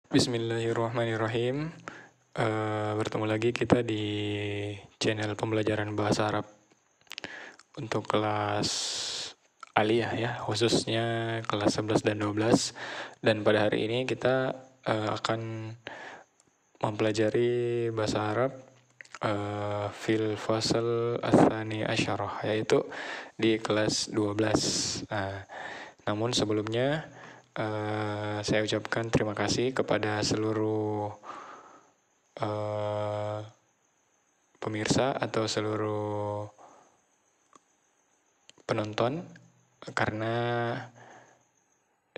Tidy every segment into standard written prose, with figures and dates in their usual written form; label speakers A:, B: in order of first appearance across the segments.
A: Bismillahirrahmanirrahim. Bertemu lagi kita di channel pembelajaran bahasa Arab untuk kelas aliyah ya, khususnya kelas 11 dan 12. Dan pada hari ini kita akan mempelajari bahasa Arab fil fasal ats-tsani asyarah, yaitu di kelas 12. Namun sebelumnya saya ucapkan terima kasih kepada seluruh pemirsa atau seluruh penonton karena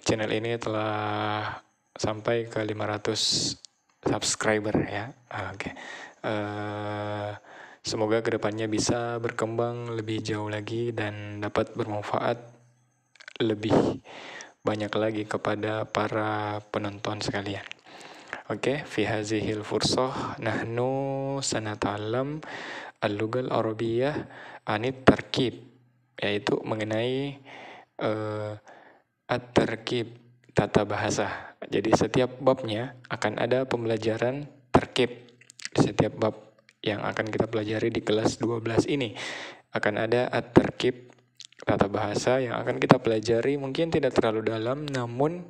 A: channel ini telah sampai ke 500 subscriber ya. Oke. Semoga kedepannya bisa berkembang lebih jauh lagi dan dapat bermanfaat lebih banyak lagi kepada para penonton sekalian. Oke, fi hazihil fursah nahnu sanata'allam al-lughal arabiyyah anit tarkib, yaitu mengenai at-tarkib, tata bahasa. Jadi setiap babnya akan ada pembelajaran tarkib. Setiap bab yang akan kita pelajari di kelas 12 ini akan ada at-tarkib, tata bahasa yang akan kita pelajari. Mungkin tidak terlalu dalam, namun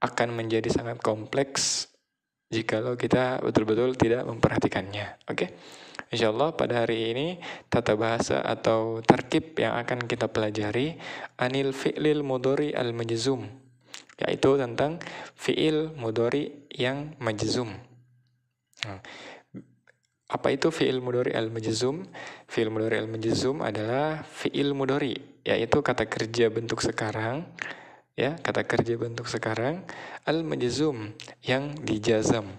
A: akan menjadi sangat kompleks jikalau kita betul-betul tidak memperhatikannya. Oke? Insyaallah pada hari ini tata bahasa atau tarkib yang akan kita pelajari anil fi'lil mudhari al-majzum, yaitu tentang fi'il mudhari yang majzum. Apa itu fi'il mudhari al-majzum? Fi'il mudhari al-majzum adalah fi'il mudhari, yaitu kata kerja bentuk sekarang, ya, kata kerja bentuk sekarang al-majzum yang dijazam.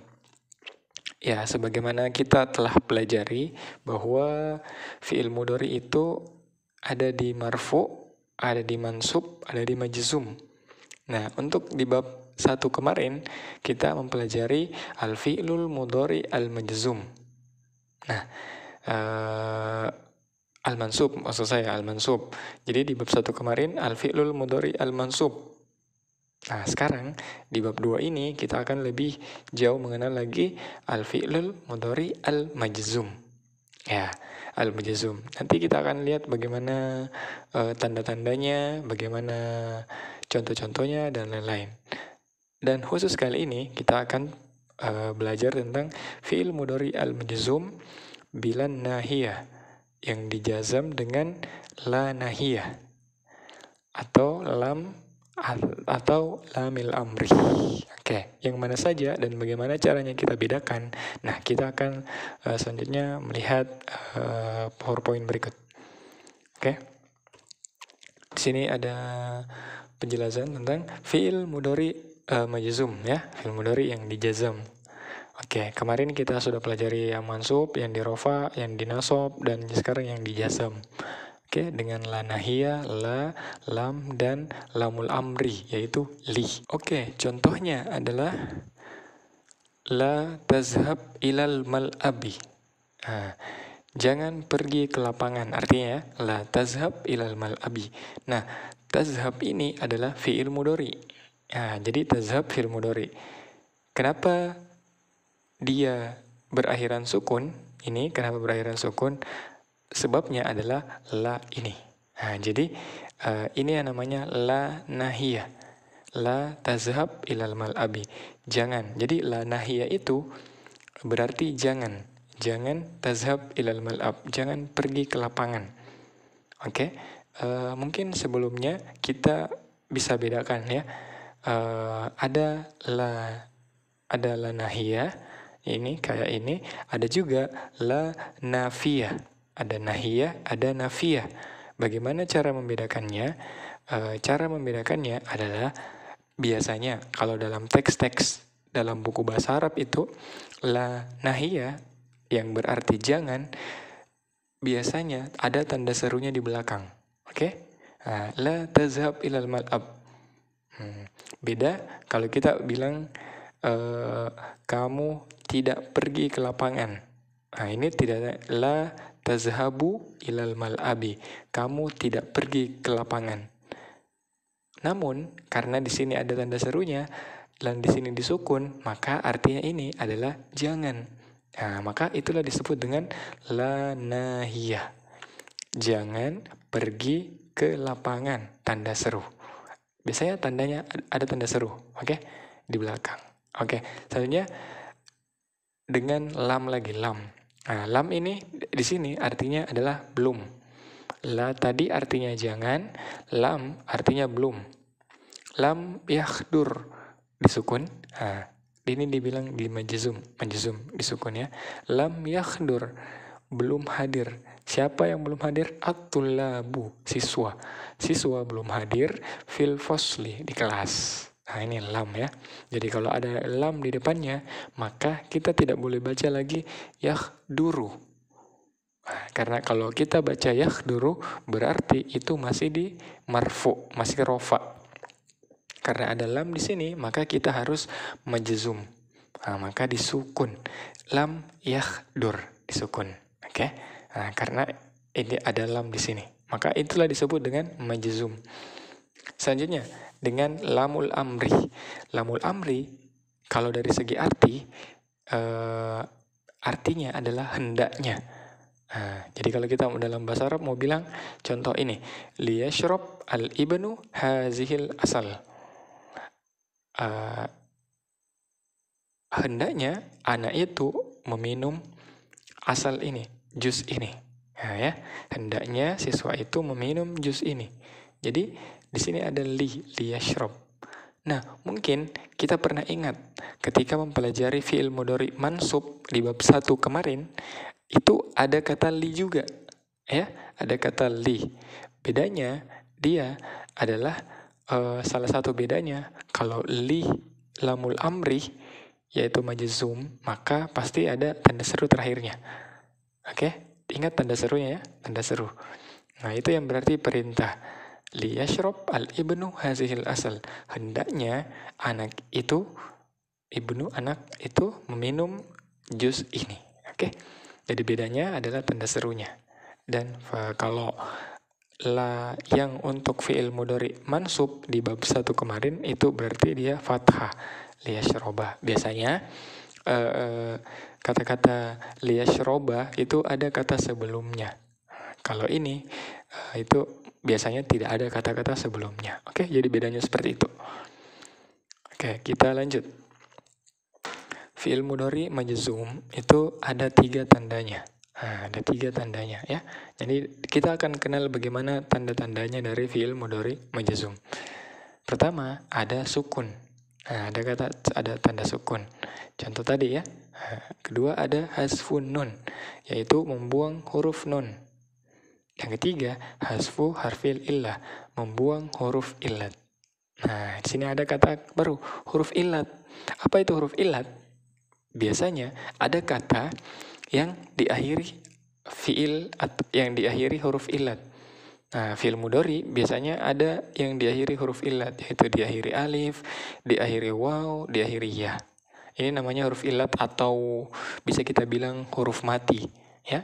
A: Ya, sebagaimana kita telah pelajari bahwa fi'il mudhari itu ada di marfu, ada di mansub, ada di majzum. Nah, untuk di bab 1 kemarin kita mempelajari al-fi'lul mudhari al-majzum. Nah, al-mansub, maksud saya al-mansub. Jadi di bab 1 kemarin al-fi'lul mudhari al-mansub. Nah, sekarang di bab 2 ini kita akan lebih jauh mengenal lagi al-fi'lul mudhari al-majzum. Ya, al-majzum. Nanti kita akan lihat bagaimana tanda-tandanya, bagaimana contoh-contohnya, dan lain-lain. Dan khusus kali ini kita akan belajar tentang fi'il mudhari al-majzum bila nahiyah yang dijazam dengan la nahiyah atau lamil amri. Oke, yang mana saja dan bagaimana caranya kita bedakan. Nah, kita akan selanjutnya melihat PowerPoint berikut. Oke. Di sini ada penjelasan tentang fi'il mudhari majzum ya, fi'il mudhari yang dijazam. Oke, kemarin kita sudah pelajari yang mansub, yang dirofa, yang dinasob, dan sekarang yang dijazam. Oke, dengan la nahiyah, la, lam, dan lamul amri, yaitu li. Oke, contohnya adalah la tazhab ilal mal'abi. Nah, jangan pergi ke lapangan, artinya ya, la tazhab ilal mal'abi. Nah, tazhab ini adalah fi'il mudhari. Nah, jadi tazhab fi'il mudhari. Kenapa dia berakhiran sukun? Ini kenapa berakhiran sukun? Sebabnya adalah la ini. Nah, jadi ini yang namanya la nahiyah. La tazhab ilal mal'abi. Jangan. Jadi la nahiyah itu berarti jangan. Jangan tazhab ilal mal'ab. Jangan pergi ke lapangan. Oke? Mungkin sebelumnya kita bisa bedakan ya. Ada la nahiyah. Ini kayak ini. Ada juga la nafiyah. Ada nahiyah, ada nafiyah. Bagaimana cara membedakannya? Cara membedakannya adalah biasanya kalau dalam teks-teks dalam buku bahasa Arab itu la nahiyah yang berarti jangan biasanya ada tanda serunya di belakang. Oke? La tazhab ilal mal'ab. Beda kalau kita bilang kamu tidak pergi ke lapangan. Nah, ini tidak la tazhabu ilal mal'abi. Kamu tidak pergi ke lapangan. Namun, karena di sini ada tanda serunya, lam di sini disukun, maka artinya ini adalah jangan. Nah, maka itulah disebut dengan la nahiyah. Jangan pergi ke lapangan, tanda seru. Biasanya tandanya ada tanda seru, oke? Di belakang. Oke, selanjutnya dengan lam lagi, lam. Nah, lam ini di sini artinya adalah belum. La tadi artinya jangan, lam artinya belum. Lam yakhdur disukun. Nah, ini dibilang di majzum disukun ya. Lam yakhdur belum hadir. Siapa yang belum hadir? At-tullabu, siswa. Siswa belum hadir fil fasli, di kelas. Nah, ini lam ya. Jadi kalau ada lam di depannya, maka kita tidak boleh baca lagi yakhduru. Nah, karena kalau kita baca yakhduru, berarti itu masih di marfu, masih rofa. Karena ada lam di sini, maka kita harus majzum. Nah, maka disukun. Lam yakhdur, disukun. Oke? Nah, karena ini ada lam di sini. Maka itulah disebut dengan majzum. Selanjutnya, dengan lamul amri. Lamul amri, kalau dari segi arti, artinya adalah hendaknya. Nah, jadi kalau kita dalam bahasa Arab mau bilang, contoh ini, liyashrob al-ibnu hazihil asal. Hendaknya anak itu meminum asal ini, jus ini. Nah, ya, hendaknya siswa itu meminum jus ini. Jadi di sini ada liyashrob. Nah, mungkin kita pernah ingat ketika mempelajari fi'il mudhari mansub di bab 1 kemarin, itu ada kata li juga. Ya, ada kata li. Bedanya dia adalah salah satu bedanya, kalau li lamul amri yaitu majzum, maka pasti ada tanda seru terakhirnya. Oke, ingat tanda serunya ya, tanda seru. Nah, itu yang berarti perintah. Liyashrob al-ibnu hazihil asal. Hendaknya anak itu, ibnu anak itu meminum jus ini. Oke, jadi bedanya adalah tanda serunya. Dan kalau la yang untuk fi'il mudhari mansub di bab 1 kemarin itu berarti dia fathah, liyashroba. Biasanya kata-kata liyashroba itu ada kata sebelumnya. Kalau ini itu biasanya tidak ada kata-kata sebelumnya. Oke, jadi bedanya seperti itu. Oke, kita lanjut. Fi'il mudhari majzum itu ada 3 tandanya. Nah, ada 3 tandanya ya. Jadi kita akan kenal bagaimana tanda-tandanya dari fi'il mudhari majzum. Pertama, ada sukun. Nah, ada tanda sukun. Contoh tadi ya. Nah, kedua ada hasfun nun, yaitu membuang huruf nun. Yang ketiga, hasfu harfil illah, membuang huruf illat. Nah, di sini ada kata baru, huruf illat. Apa itu huruf illat? Biasanya ada kata yang diakhiri fiil yang diakhiri huruf illat. Nah, fiil mudhari biasanya ada yang diakhiri huruf illat, yaitu diakhiri alif, diakhiri waw, diakhiri ya. Ini namanya huruf illat atau bisa kita bilang huruf mati, ya.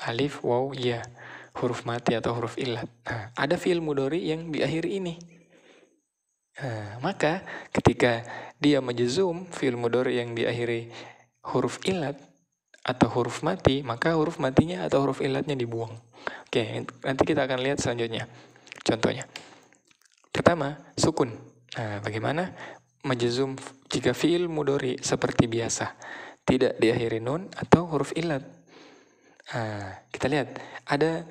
A: Alif, waw, ya. Huruf mati atau huruf illat. Nah, ada fiil mudhari yang diakhiri ini. Nah, maka ketika dia majzum fiil mudhari yang diakhiri huruf illat atau huruf mati, maka huruf matinya atau huruf illatnya dibuang. Oke, nanti kita akan lihat selanjutnya. Contohnya. Pertama, sukun. Nah, bagaimana majzum jika fiil mudhari seperti biasa, tidak diakhiri nun atau huruf illat. Nah, kita lihat ada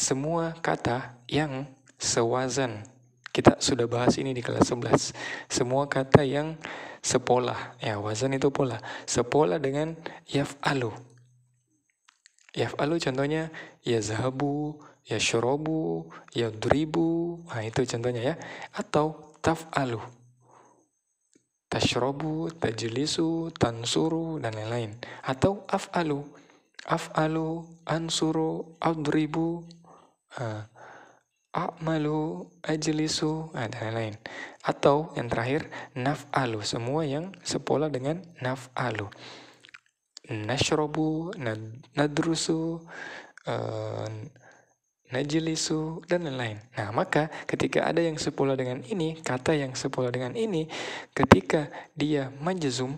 A: semua kata yang sewazan. Kita sudah bahas ini di kelas 11. Semua kata yang sepola, ya wazan itu pola. Sepola dengan yaf'alu. Yaf'alu contohnya yazhabu, yashrobu, yadribu. Nah, itu contohnya ya. Atau taf'alu. Tashrobu, tajlisu, tansuru, dan lain-lain. Atau af'alu. Af'alu, ansuru, adribu, a'malu, ajlisu, dan lain-lain. Atau yang terakhir, naf'alu. Semua yang sepola dengan naf'alu. Nashrobu, nadrusu, najlisu, dan lain-lain. Nah, maka ketika ada yang sepula dengan ini, kata yang sepula dengan ini, ketika dia majzum,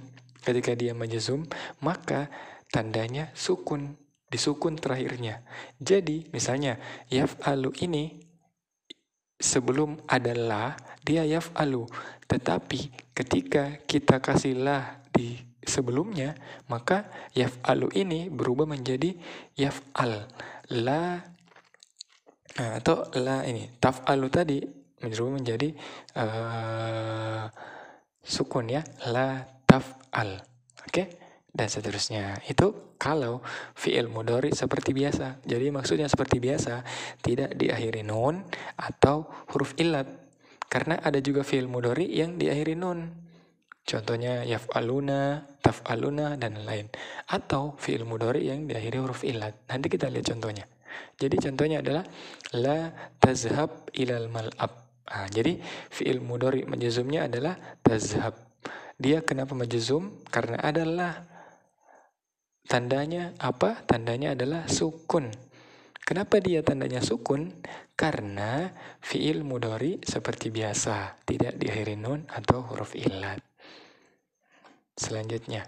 A: maka tandanya sukun, disukun terakhirnya. Jadi, misalnya, yaf'alu ini sebelum ada la, dia yaf'alu. Tetapi ketika kita kasih la di sebelumnya, maka yaf'alu ini berubah menjadi yaf'al. La, atau la ini, taf'alu tadi berubah menjadi sukun ya, la taf'al. Oke? Dan seterusnya. Itu kalau fi'il mudhari seperti biasa. Jadi maksudnya seperti biasa, tidak diakhiri nun atau huruf illat. Karena ada juga fi'il mudhari yang diakhiri nun. Contohnya yaf'aluna, taf'aluna, dan lain. Atau fi'il mudhari yang diakhiri huruf illat. Nanti kita lihat contohnya. Jadi contohnya adalah la tazhab ilal mal'ab. Nah, jadi fi'il mudhari majzumnya adalah tazhab. Dia kenapa majzum? Karena adalah tandanya apa? Tandanya adalah sukun. Kenapa dia tandanya sukun? Karena fi'il mudhari seperti biasa, tidak diakhiri nun atau huruf illat. Selanjutnya,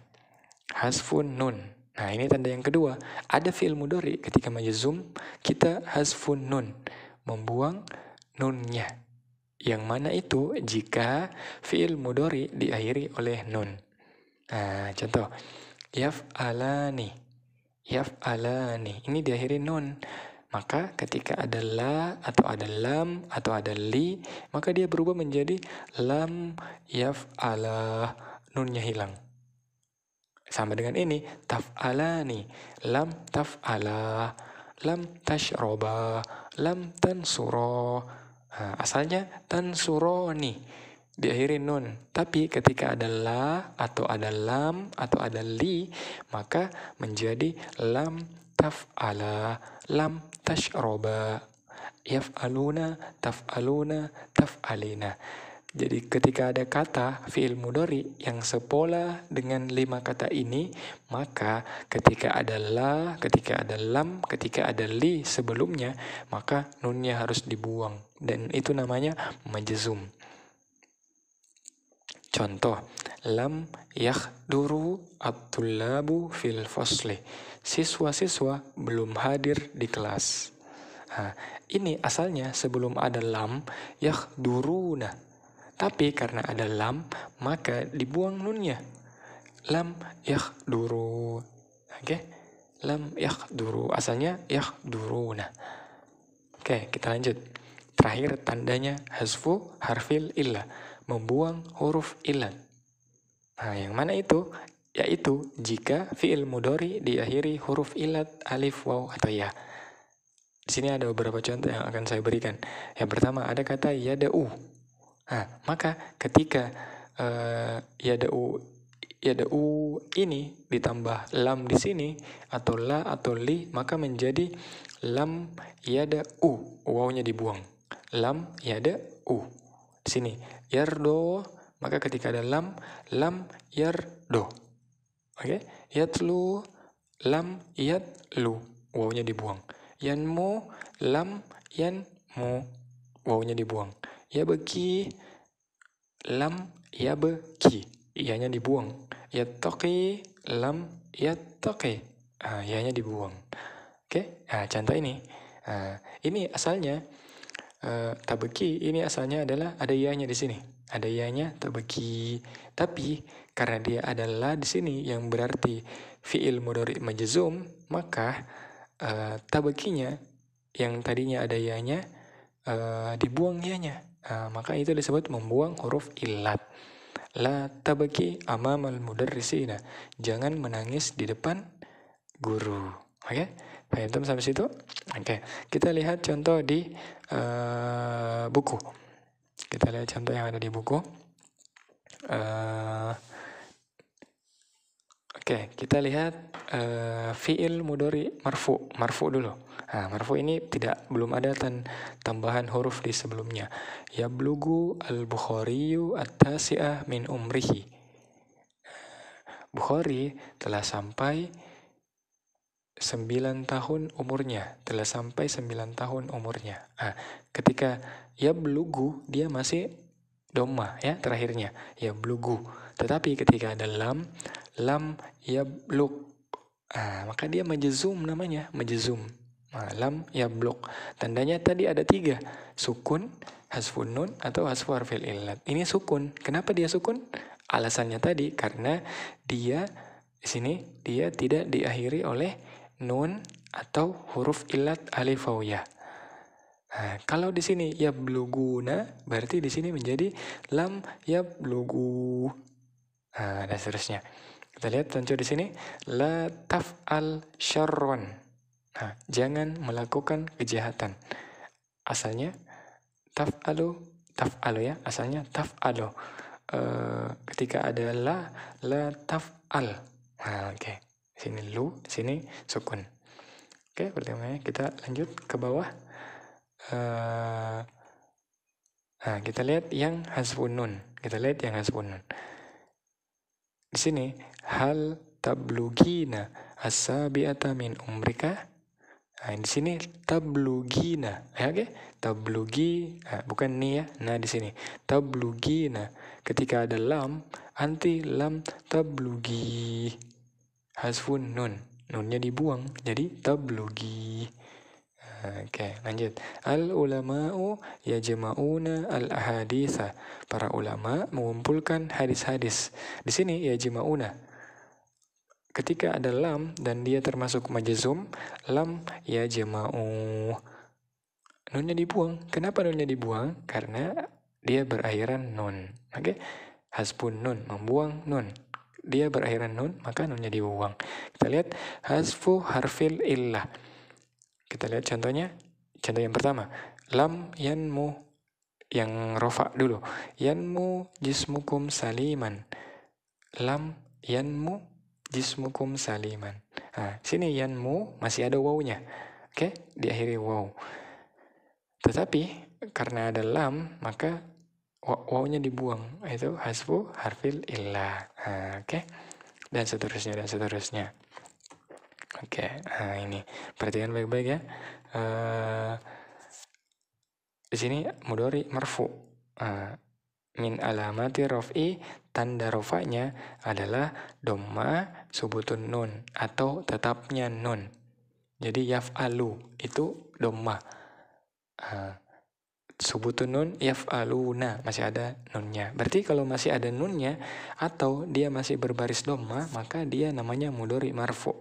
A: hasfun nun. Nah, ini tanda yang kedua. Ada fi'il mudhari ketika majzum, kita hasfun nun, membuang nunnya. Yang mana itu jika fi'il mudhari diakhiri oleh nun. Nah, contoh yaf'alani. Ini diakhiri nun. Maka ketika ada la atau ada lam atau ada li, maka dia berubah menjadi lam yaf'ala. Nunnya hilang. Sama dengan ini, taf'alani, lam taf'ala, lam tashroba, lam tansuro. Nah, asalnya tansuroni, diakhiri nun. Tapi ketika ada la atau ada lam atau ada li, maka menjadi lam taf'ala, lam tashroba, yaf'aluna, taf'aluna, taf'alina. Jadi ketika ada kata fi'il mudhari yang sepola dengan 5 kata ini, maka ketika ada la, ketika ada lam, ketika ada li sebelumnya, maka nunnya harus dibuang. Dan itu namanya majzum. Contoh, lam yahduru at-tullabu fil fasli. Siswa-siswa belum hadir di kelas. Nah, ini asalnya sebelum ada lam, yahduruna. Tapi karena ada lam, maka dibuang nunnya. Lam yahduru. Oke? Lam yahduru. Asalnya yahduruna. Oke, kita lanjut. Terakhir tandanya hasfu harfil illah. Membuang huruf illat. Nah, yang mana itu? Yaitu jika fi'il mudhari diakhiri huruf illat alif, waw, atau ya. Di sini ada beberapa contoh yang akan saya berikan. Yang pertama ada kata yada'u. Nah, maka ketika yada'u ini ditambah lam di sini atau la atau li, maka menjadi lam yada'u, wawnya dibuang. Lam yada'u. Di sini yardo, maka ketika ada lam yardo. Oke? Yatlu, lam yatlu, wawnya dibuang. Yanmu, lam yanmu, wawnya dibuang. Yabki, lam yabki, ianya dibuang. Yattaqi, lam yattaqi, ianya dibuang. Oke? Nah, contoh ini. Ini asalnya tabki, ini asalnya adalah ada ianya di sini. Ada ianya tabki. Tapi karena dia adalah di sini yang berarti fi'il mudhari majzum, maka tabkinya yang tadinya ada ianya dibuang ianya. Maka itu disebut membuang huruf illat. La tabki amamal mudarrisina. Jangan menangis di depan guru. Oke? Paham sampai situ? Oke. Kita lihat contoh di buku. Kita lihat contoh yang ada di buku. Oke, kita lihat fi'il mudhari marfu. Marfu dulu. Nah, marfu ini belum ada tambahan huruf di sebelumnya. Yablugu al-Bukhariyu at-tasi'ah min umrihi. Bukhari telah sampai 9 tahun umurnya, telah sampai 9 tahun umurnya. Ketika yablugu, dia masih doma ya terakhirnya, yablugu. Tetapi ketika ada lam yablug, maka dia majzum namanya, majzum. Lam yablug. Tandanya tadi ada 3, sukun, hasfun nun, atau hasfu harfil illat. Ini sukun. Kenapa dia sukun? Alasannya tadi karena dia di sini dia tidak diakhiri oleh nun atau huruf illat alif waw ya. Kalau di sini yabluguna, berarti di sini menjadi lam yablugu. Dan seterusnya. Kita lihat contoh di sini, la taf'al syarron. Jangan melakukan kejahatan. Asalnya taf'alu ya, asalnya taf'alu. Ketika ada la taf'al. Oke. Sini lu, sini sukun. Oke, pertamanya kita lanjut ke bawah. Kita lihat yang hasfun nun. Di sini hal tablugina as-sabi'ata min umrika. Di sini tablugina, oke? Tablugi, bukan ni ya. Nah di sini tablugina. Ketika ada lam, anti lam tablugi. Hasfun nun, nunnya dibuang, jadi tablugi. Oke, lanjut. Al-ulama'u yajma'una al-ahaditha. Para ulama mengumpulkan hadis-hadis. Di sini yajma'una. Ketika ada lam dan dia termasuk majzum, lam yajma'u. Nunnya dibuang. Kenapa nunnya dibuang? Karena dia berakhiran nun. Oke? Hasbun nun, membuang nun. Dia berakhiran nun, maka nunnya dibuang. Kita lihat hasfu harfil illah. Kita lihat contohnya. Contoh yang pertama, lam yanmu, yang rofa dulu. Yanmu jismukum saliman. Lam yanmu jismukum saliman. Sini yanmu masih ada wawnya. Oke, diakhiri waw. Tetapi karena ada lam, maka wawnya dibuang. Itu hasfu harfil illah. Oke. Dan seterusnya. Oke, ini perhatikan baik-baik ya. Di sini mudhari marfu. Min alamati raf'i, tanda rafa'nya adalah dhamma subutun nun atau tetapnya nun. Jadi yaf'alu itu dhamma. Subutun nun yaf'aluna, masih ada nunnya. Berarti kalau masih ada nunnya atau dia masih berbaris dhamma, maka dia namanya mudhari marfu.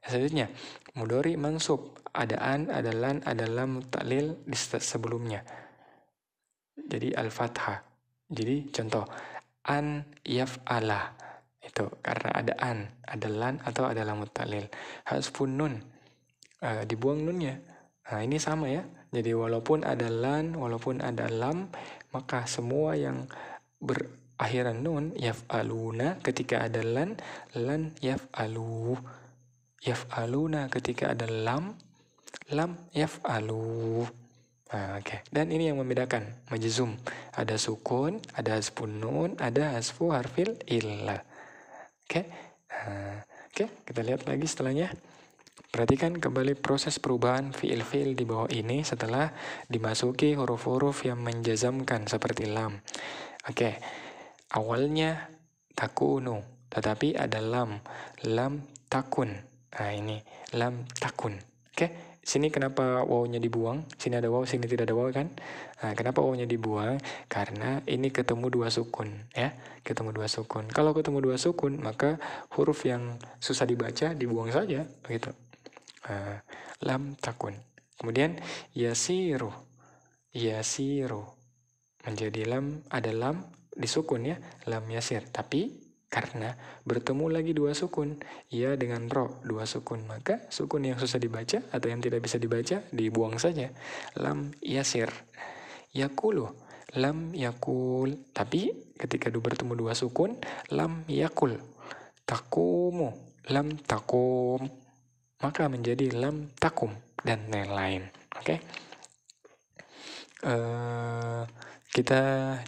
A: Selanjutnya mudhari mansub, ada an, ada lan, ada lam ta'lil di sebelumnya. Jadi al-fathah. Jadi contoh an yaf'ala, itu karena ada an, ada lan, atau ada lam ta'lil. Hasfun nun, dibuang nunnya. Ini sama ya. Jadi walaupun ada lan, walaupun ada lam, maka semua yang berakhiran nun yaf'aluna ketika ada lan yaf'alu. Yaf'aluna ketika ada lam yaf'alu. Oke. Dan ini yang membedakan majzum. Ada sukun, ada hasfun nun, ada hasfu harfil illah. Oke. Oke, kita lihat lagi setelahnya. Perhatikan kembali proses perubahan fiil-fiil di bawah ini setelah dimasuki huruf-huruf yang menjazamkan seperti lam. Oke. Awalnya takunu, tetapi ada lam takun. Ini lam takun. Oke. Sini kenapa wawnya dibuang? Sini ada waw, sini tidak ada waw kan? Kenapa wawnya dibuang? Karena ini ketemu dua sukun ya. Ketemu dua sukun. Kalau ketemu dua sukun, maka huruf yang susah dibaca dibuang saja begitu. Lam takun. Kemudian yasiru menjadi lam, ada lam disukun ya, lam yasir. Tapi karena bertemu lagi dua sukun, ya dengan ro, dua sukun, maka sukun yang susah dibaca atau yang tidak bisa dibaca dibuang saja. Lam yasir. Yakulu, lam yakul. Tapi ketika bertemu dua sukun, lam yakul. Takumu, lam takum, maka menjadi lam takum, dan lain-lain. Oke. Kita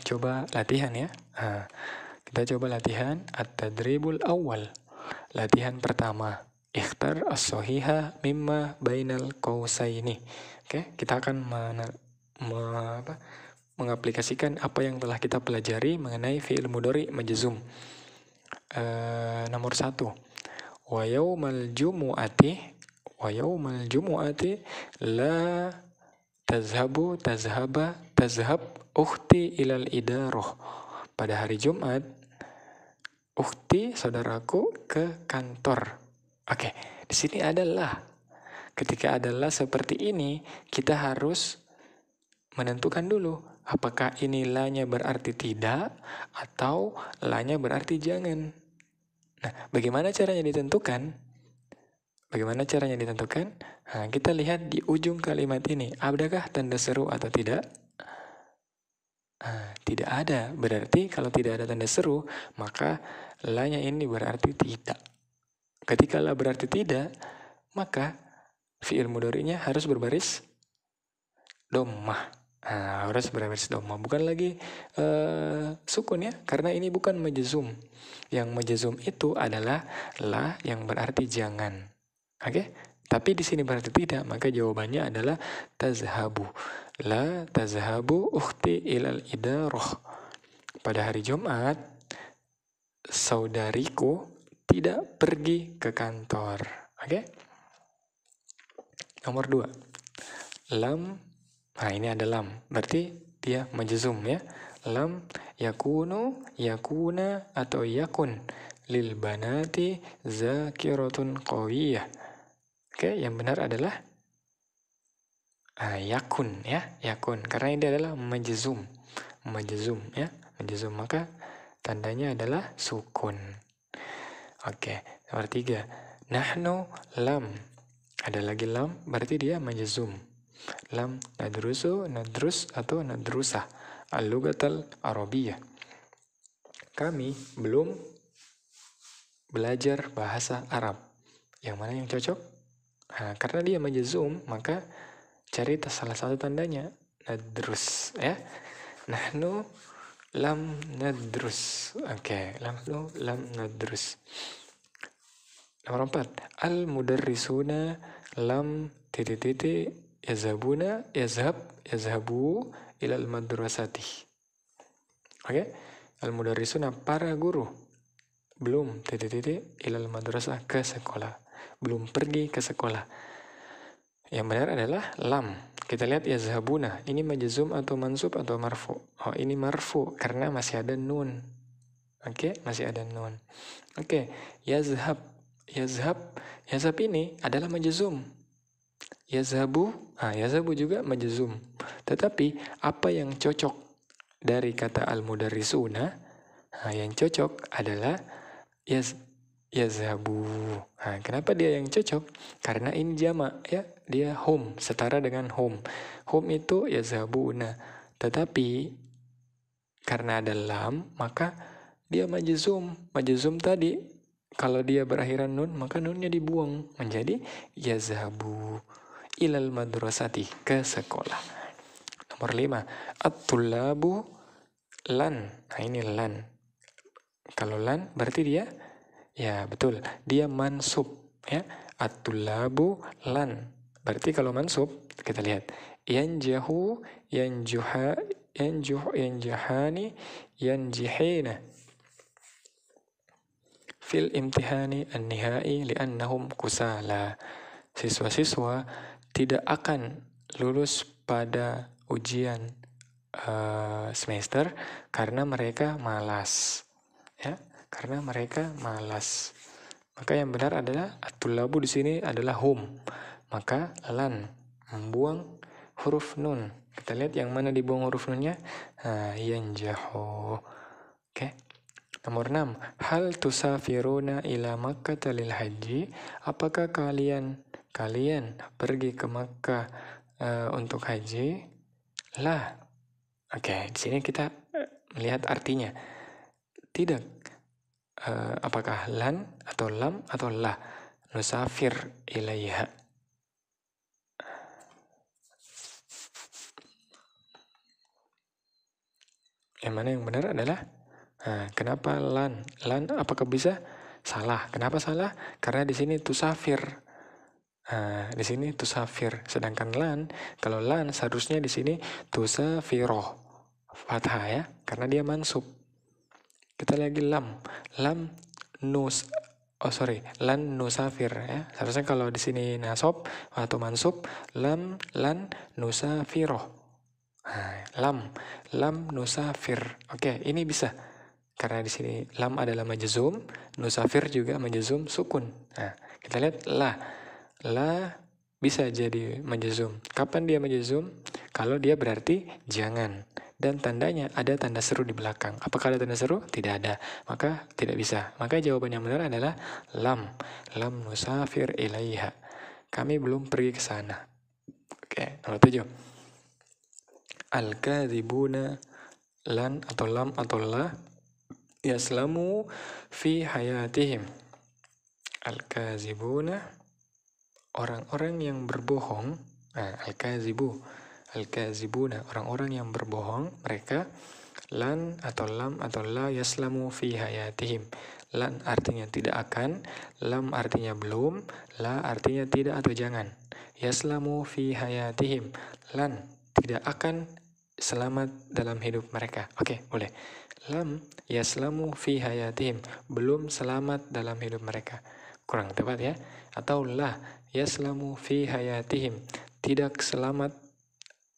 A: coba latihan ya. Kita coba latihan at-tadribul awal. Latihan pertama. Ikhtar as-sahiha mimma bainal qausaini. Oke, kita akan mengaplikasikan apa yang telah kita pelajari mengenai fi'il mudhari majzum. Nomor 1. Wa yaumal jumu'ati la tazhab ukhti ilal idaroh. Pada hari Jumat, ukhti saudaraku ke kantor. Oke, di sini adalah. Ketika adalah seperti ini, kita harus menentukan dulu apakah ini la-nya berarti tidak atau la-nya berarti jangan. Nah, bagaimana caranya ditentukan? Nah, kita lihat di ujung kalimat ini, adakah tanda seru atau tidak? Tidak ada. Berarti kalau tidak ada tanda seru, maka la-nya ini berarti tidak. Ketika la berarti tidak, maka fi'il mudhari'nya harus berbaris dhammah. Harus berbaris dhammah, bukan lagi sukun ya, karena ini bukan majzum. Yang majzum itu adalah la yang berarti jangan. Oke? Tapi di sini berarti tidak, maka jawabannya adalah tazhabu. La tazhabu ukhti ilal idaroh. Pada hari Jumat, saudariku tidak pergi ke kantor. Oke? Nomor 2. Lam. Nah, ini ada lam. Berarti dia majzum ya. Lam yakunu, yakuna, atau yakun. Lil banati zakiratun qawiyah. Oke, yang benar adalah yakun ya. Yakun. Karena ini adalah majzum. Majzum ya. Majzum, maka tandanya adalah sukun. Oke, nomor 3. Nahnu lam. Ada lagi lam, berarti dia majzum. Lam nadrusu, nadrus, atau nadrusah. Al-lugatal arabiyah. Kami belum belajar bahasa Arab. Yang mana yang cocok? Nah, karena dia majzum, maka cari salah satu tandanya. Nadrus ya. Nahnu lam nadrus. Oke, nahnu lam nadrus. Nomor 4. Al-mudarrisuna lam yazhabu ilal madrasati. Oke? Al-mudarrisuna, para guru, belum ilal madrasah, ke sekolah. Belum pergi ke sekolah. Yang benar adalah lam. Kita lihat yazhabuna. Ini majzum atau mansub atau marfu? Oh, ini marfu karena masih ada nun. Oke, masih ada nun. Oke, yazhab ini adalah majzum. Yazhabu juga majzum. Tetapi apa yang cocok dari kata al-mudarrisuna? Yang cocok adalah yazhabu. Kenapa dia yang cocok? Karena ini jamak ya, dia hum, setara dengan hum. Hum itu yazhabuna. Tetapi karena ada lam, maka dia majzum. Majzum tadi kalau dia berakhiran nun, maka nunnya dibuang menjadi yazhabu ilal madrasati, ke sekolah. Nomor 5. At-tullabu lan. Nah, ini lan. Kalau lan berarti dia, ya betul, dia mansub ya. At-tullabu lan. Berarti kalau mansub, kita lihat yanjahu, yanjahani, yanjihina fil imtihani an-nihai li'annahum kusala. Siswa-siswa tidak akan lulus pada ujian semester karena mereka malas. Ya, karena mereka malas. Maka yang benar adalah at-tullabu di sini adalah hum. Maka lan membuang huruf nun. Kita lihat yang mana dibuang huruf nunnya. Yanjahu. Oke. Nomor 6. Hal tusafiruna ila Makkah lil haji? Apakah kalian pergi ke Makkah untuk haji? Lah. Oke, di sini kita melihat artinya. Tidak. Apakah lan atau lam atau la? Nusafir ilaiha. Yang mana yang benar adalah kenapa lan? Lan apakah bisa Salah. Kenapa salah? Karena di sini tusafir. Nah, di sini tusafir. Sedangkan lan, kalau lan seharusnya di sini tusafiroh. Fathah ya, karena dia mansub. Kita lagi lam. Lam nus lan nusafir ya. Seharusnya kalau di sini nasab atau mansub, lan nusafiroh. Lam nusafir. Oke, ini bisa. Karena di sini lam adalah majzum, nusafir juga majzum sukun. Nah, kita lihat la bisa jadi majzum. Kapan dia majzum? Kalau dia berarti jangan. Dan tandanya ada tanda seru di belakang. Apakah ada tanda seru? Tidak ada. Maka tidak bisa. Maka jawaban yang benar adalah lam. Lam nusafir ilaiha. Kami belum pergi ke sana. Oke, nomor 7. Al-kadzibuna, lan atau lam atau la, yaslamu fi hayatihim. Al-kadzibuna, orang-orang yang berbohong. Al-kadzibuna, orang-orang yang berbohong, mereka lan atau lam atau la yaslamu fi hayatihim. Lan artinya tidak akan, lam artinya belum, la artinya tidak atau jangan. Yaslamu fi hayatihim, lan tidak akan selamat dalam hidup mereka. Oke, boleh. Lam yaslamu fi hayatihim, belum selamat dalam hidup mereka. Kurang tepat ya. Atau la yaslamu fi hayatihim, tidak selamat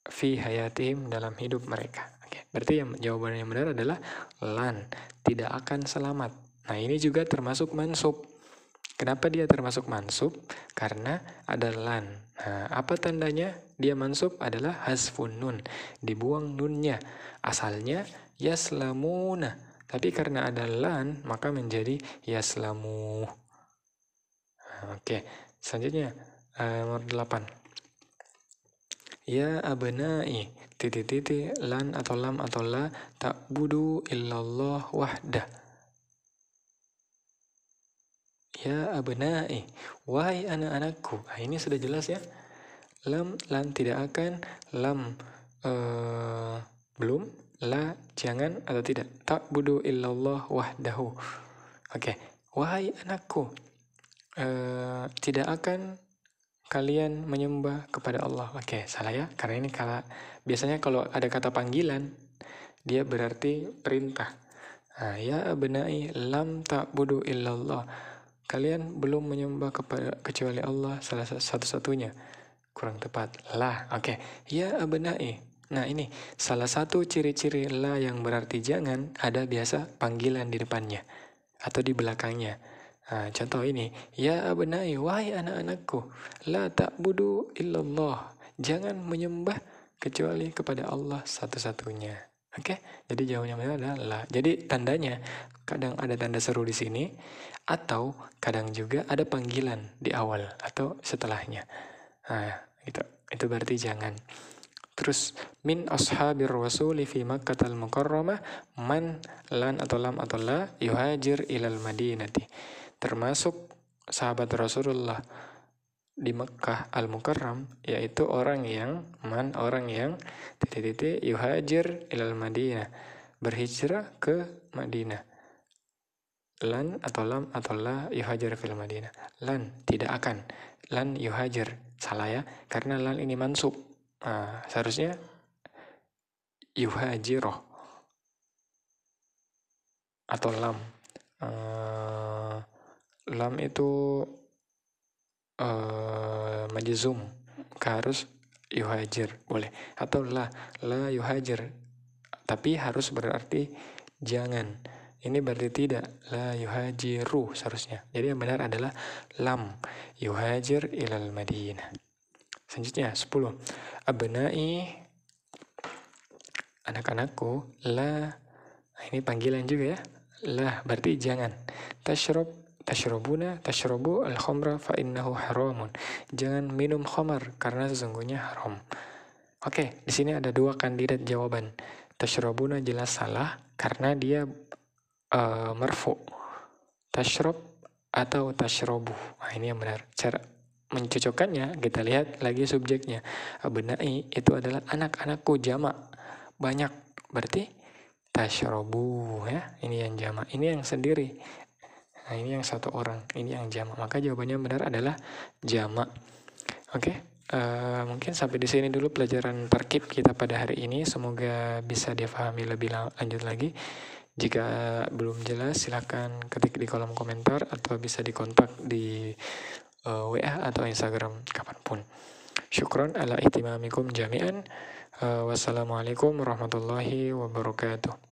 A: fi hayatihim, dalam hidup mereka. Oke, berarti jawaban yang benar adalah lan, tidak akan selamat. Nah, ini juga termasuk mansub. Kenapa dia termasuk mansub? Karena ada lan. Nah, apa tandanya dia mansub? Adalah hasfun nun, dibuang nunnya. Asalnya yaslamuna, tapi karena ada lan maka menjadi yaslamu. Oke, selanjutnya nomor 8. Ya abnai, lan atau lam atau la, ta'budu illallah wahdah. Ya abnai, wahai anak-anakku. Nah, ini sudah jelas ya. Lam, lan tidak akan, lam belum, la jangan atau tidak. Ta'budu illallah wahdahu. Oke, wahai anakku, tidak akan kalian menyembah kepada Allah. Oke, salah ya. Karena ini biasanya kalau ada kata panggilan, dia berarti perintah. Nah, ya abnai lam ta'budu illallah. Kalian belum menyembah kecuali Allah salah satu-satunya. Kurang tepat. La. Oke. Ya abnai. Nah, ini salah satu ciri-ciri la yang berarti jangan, ada biasa panggilan di depannya atau di belakangnya. Nah, contoh ini, ya abnai, wahai anak-anakku, la ta'budu illallah, jangan menyembah kecuali kepada Allah satu-satunya. Oke, jadi jawabannya adalah la. Jadi tandanya kadang ada tanda seru di sini, atau kadang juga ada panggilan di awal atau setelahnya. Nah, itu berarti jangan. Terus min ashabir rasuli fi Makkahal Mukarramah man lan atau lam atau la yuhajir ilal Madinati. Termasuk sahabat Rasulullah di Mekkah Al-Mukarram, yaitu orang yang yuhajir ilal Madinah, berhijrah ke Madinah. Lan atau lam atau la yuhajir fil Madinah. Lan tidak akan, lan yuhajir. Salah ya, karena lan ini mansub. Seharusnya yuhajiroh atau lam. Lam itu majzum, harus yuhajir, boleh. Atau la yuhajir, tapi harus berarti jangan. Ini berarti tidak, la yuhajiru seharusnya. Jadi yang benar adalah lam yuhajir ilal Madinah. Selanjutnya 10. Abnai, anak-anakku, la. Nah, ini panggilan juga ya. La berarti jangan. Tashrabu al-khamra fa innahu haramun. Jangan minum khamar karena sesungguhnya haram. Oke, di sini ada dua kandidat jawaban. Tashrabuna jelas salah karena dia marfu. Tashrab atau tashrabu. Nah, ini yang benar. Cara mencocokkannya kita lihat lagi subjeknya. Abnai itu adalah anak-anakku, jamak, banyak. Berarti tashrabu ya. Ini yang jamak, ini yang sendiri. Nah, ini yang satu orang, ini yang jamak. Maka jawabannya benar adalah jamak. Oke, mungkin sampai di sini dulu pelajaran tarkib kita pada hari ini. Semoga bisa difahami lebih lanjut lagi. Jika belum jelas, silahkan ketik di kolom komentar atau bisa dikontak di WA atau Instagram kapanpun. Syukron ala ihtimamikum jami'an. Wassalamualaikum warahmatullahi wabarakatuh.